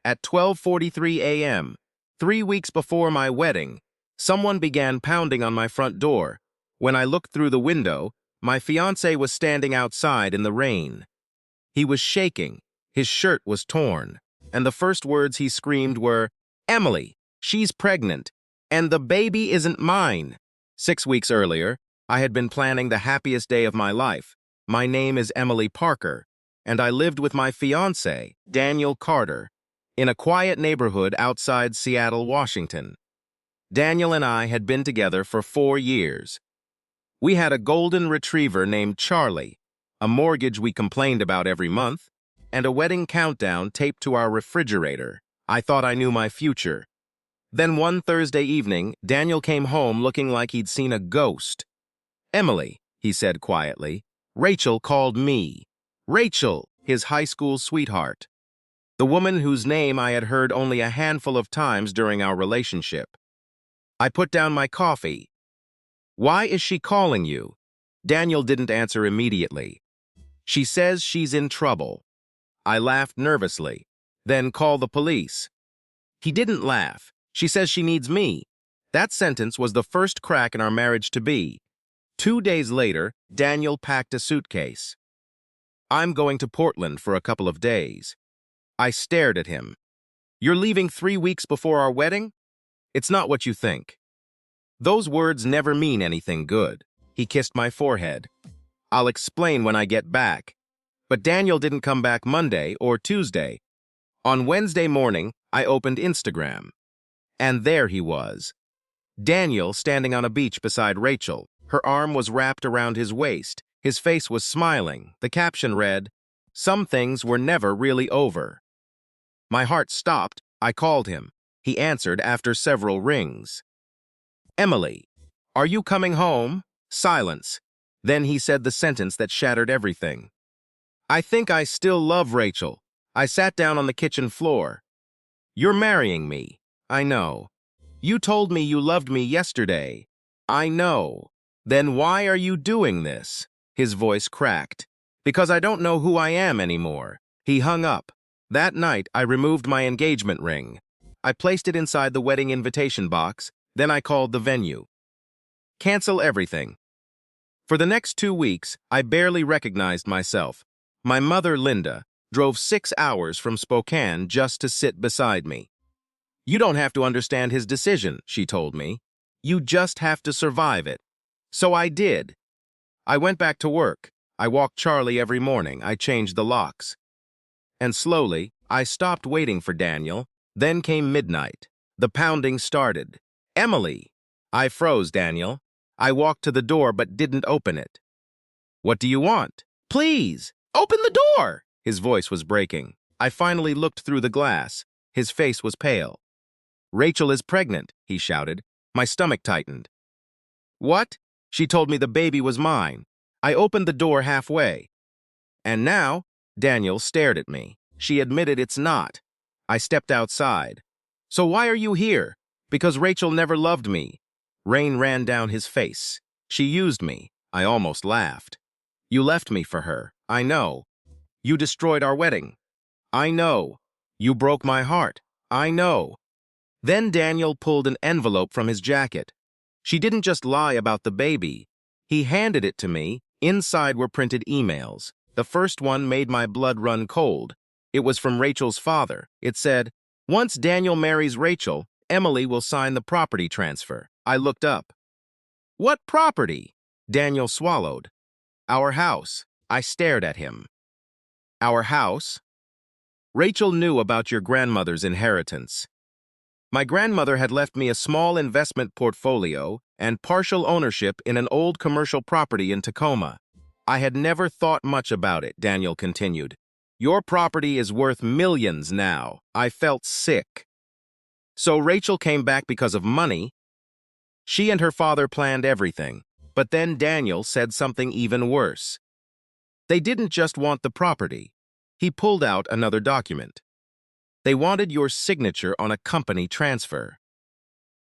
At 12:43 a.m., 3 weeks before my wedding, someone began pounding on my front door. When I looked through the window, my fiancé was standing outside in the rain. He was shaking, his shirt was torn, and the first words he screamed were, "Emily, she's pregnant, and the baby isn't mine." 6 weeks earlier, I had been planning the happiest day of my life. My name is Emily Parker, and I lived with my fiancé, Daniel Carter, in a quiet neighborhood outside Seattle, Washington. Daniel and I had been together for 4 years. We had a golden retriever named Charlie, a mortgage we complained about every month, and a wedding countdown taped to our refrigerator. I thought I knew my future. Then one Thursday evening, Daniel came home looking like he'd seen a ghost. "Emily," he said quietly, "Rachel called me." Rachel, his high school sweetheart. The woman whose name I had heard only a handful of times during our relationship. I put down my coffee. "Why is she calling you?" Daniel didn't answer immediately. "She says she's in trouble." I laughed nervously. "Then call the police." He didn't laugh. "She says she needs me." That sentence was the first crack in our marriage to be. 2 days later, Daniel packed a suitcase. "I'm going to Portland for a couple of days." I stared at him. "You're leaving 3 weeks before our wedding? It's not what you think." "Those words never mean anything good." He kissed my forehead. "I'll explain when I get back." But Daniel didn't come back Monday or Tuesday. On Wednesday morning, I opened Instagram. And there he was. Daniel standing on a beach beside Rachel. Her arm was wrapped around his waist. His face was smiling. The caption read, "Some things were never really over." My heart stopped. I called him. He answered after several rings. "Emily, are you coming home?" Silence. Then he said the sentence that shattered everything. "I think I still love Rachel." I sat down on the kitchen floor. "You're marrying me." "I know." "You told me you loved me yesterday." "I know." "Then why are you doing this?" His voice cracked. "Because I don't know who I am anymore." He hung up. That night, I removed my engagement ring. I placed it inside the wedding invitation box. Then I called the venue. "Cancel everything." For the next 2 weeks, I barely recognized myself. My mother, Linda, drove 6 hours from Spokane just to sit beside me. "You don't have to understand his decision," she told me. "You just have to survive it." So I did. I went back to work. I walked Charlie every morning. I changed the locks. And slowly, I stopped waiting for Daniel. Then came midnight. The pounding started. "Emily!" I froze, Daniel. I walked to the door but didn't open it. "What do you want?" "Please, open the door!" His voice was breaking. I finally looked through the glass. His face was pale. "Rachel is pregnant," he shouted. My stomach tightened. "What?" She told me the baby was mine. I opened the door halfway. "And now?" Daniel stared at me. "She admitted it's not." I stepped outside. "So why are you here?" "Because Rachel never loved me." Rain ran down his face. "She used me." I almost laughed. "You left me for her." "I know." "You destroyed our wedding." "I know." "You broke my heart." "I know." Then Daniel pulled an envelope from his jacket. She didn't just lie about the baby. He handed it to me. Inside were printed emails. The first one made my blood run cold. It was from Rachel's father. It said, "Once Daniel marries Rachel, Emily will sign the property transfer." I looked up. "What property?" Daniel swallowed. "Our house." I stared at him. "Our house?" "Rachel knew about your grandmother's inheritance." My grandmother had left me a small investment portfolio and partial ownership in an old commercial property in Tacoma. "I had never thought much about it," Daniel continued. "Your property is worth millions now." I felt sick. So Rachel came back because of money. She and her father planned everything. But then Daniel said something even worse. "They didn't just want the property." He pulled out another document. "They wanted your signature on a company transfer."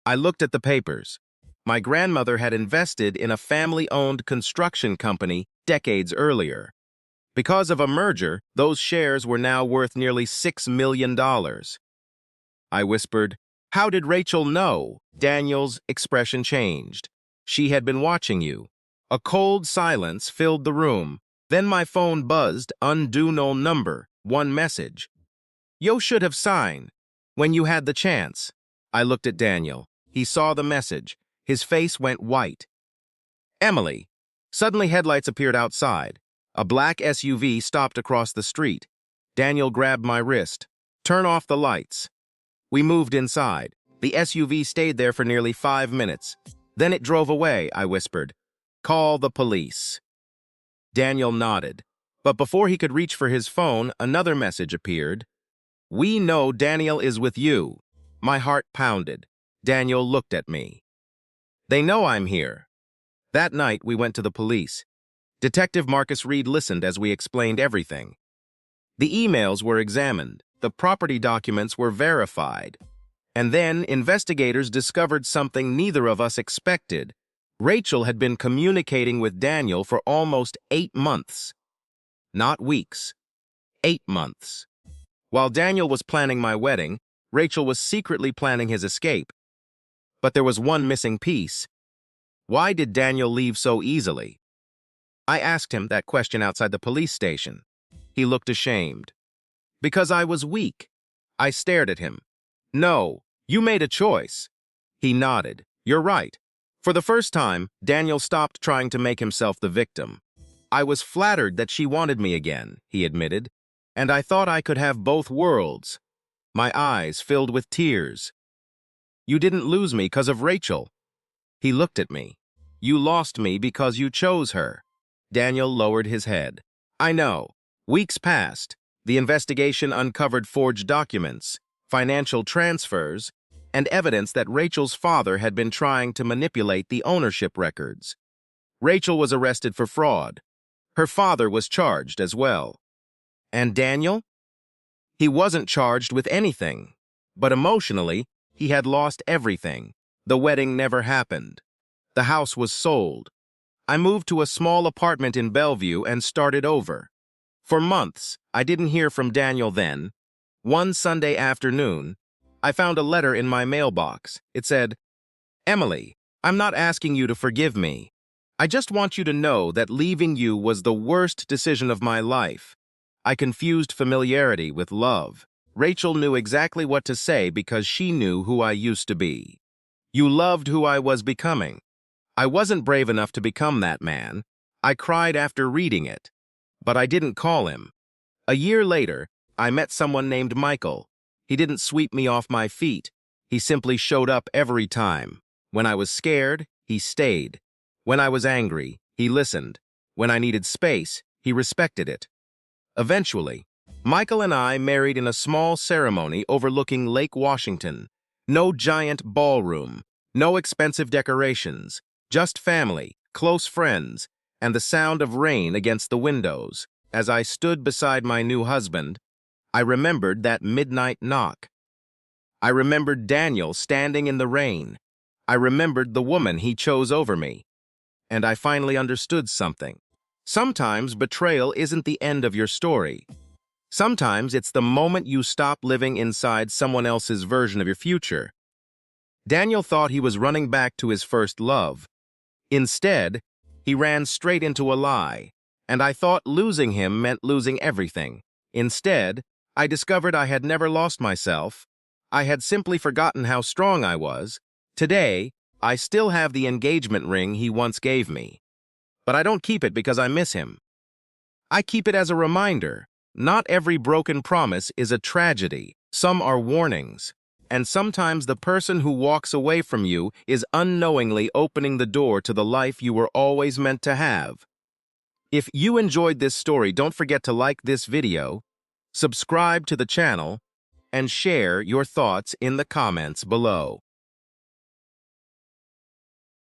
I looked at the papers. My grandmother had invested in a family-owned construction company decades earlier. Because of a merger, those shares were now worth nearly $6 million. I whispered. How did Rachel know? Daniel's expression changed. She had been watching you. A cold silence filled the room. Then my phone buzzed, unknown number, one message. You should have signed when you had the chance. I looked at Daniel. He saw the message. His face went white. Emily. Suddenly headlights appeared outside. A black SUV stopped across the street. Daniel grabbed my wrist. Turn off the lights. We moved inside. The SUV stayed there for nearly 5 minutes. Then it drove away, I whispered. Call the police. Daniel nodded. But before he could reach for his phone, another message appeared. We know Daniel is with you. My heart pounded. Daniel looked at me. They know I'm here. That night, we went to the police. Detective Marcus Reed listened as we explained everything. The emails were examined. The property documents were verified. And then investigators discovered something neither of us expected. Rachel had been communicating with Daniel for almost 8 months. Not weeks. 8 months. While Daniel was planning my wedding, Rachel was secretly planning his escape. But there was one missing piece. Why did Daniel leave so easily? I asked him that question outside the police station. He looked ashamed. Because I was weak. I stared at him. No, you made a choice. He nodded. You're right. For the first time, Daniel stopped trying to make himself the victim. I was flattered that she wanted me again, he admitted, and I thought I could have both worlds. My eyes filled with tears. You didn't lose me because of Rachel. He looked at me. You lost me because you chose her. Daniel lowered his head. I know. Weeks passed. The investigation uncovered forged documents, financial transfers, and evidence that Rachel's father had been trying to manipulate the ownership records. Rachel was arrested for fraud. Her father was charged as well. And Daniel? He wasn't charged with anything, but emotionally, he had lost everything. The wedding never happened. The house was sold. I moved to a small apartment in Bellevue and started over. For months, I didn't hear from Daniel then. One Sunday afternoon, I found a letter in my mailbox. It said, Emily, I'm not asking you to forgive me. I just want you to know that leaving you was the worst decision of my life. I confused familiarity with love. Rachel knew exactly what to say because she knew who I used to be. You loved who I was becoming. I wasn't brave enough to become that man. I cried after reading it. But I didn't call him. A year later, I met someone named Michael. He didn't sweep me off my feet. He simply showed up every time. When I was scared, he stayed. When I was angry, he listened. When I needed space, he respected it. Eventually, Michael and I married in a small ceremony overlooking Lake Washington. No giant ballroom, no expensive decorations, just family, close friends, and the sound of rain against the windows. As I stood beside my new husband, I remembered that midnight knock. I remembered Daniel standing in the rain. I remembered the woman he chose over me. And I finally understood something. Sometimes betrayal isn't the end of your story. Sometimes it's the moment you stop living inside someone else's version of your future. Daniel thought he was running back to his first love. Instead, he ran straight into a lie, and I thought losing him meant losing everything. Instead, I discovered I had never lost myself. I had simply forgotten how strong I was. Today, I still have the engagement ring he once gave me. But I don't keep it because I miss him. I keep it as a reminder. Not every broken promise is a tragedy. Some are warnings. And sometimes the person who walks away from you is unknowingly opening the door to the life you were always meant to have. If you enjoyed this story, don't forget to like this video, subscribe to the channel, and share your thoughts in the comments below.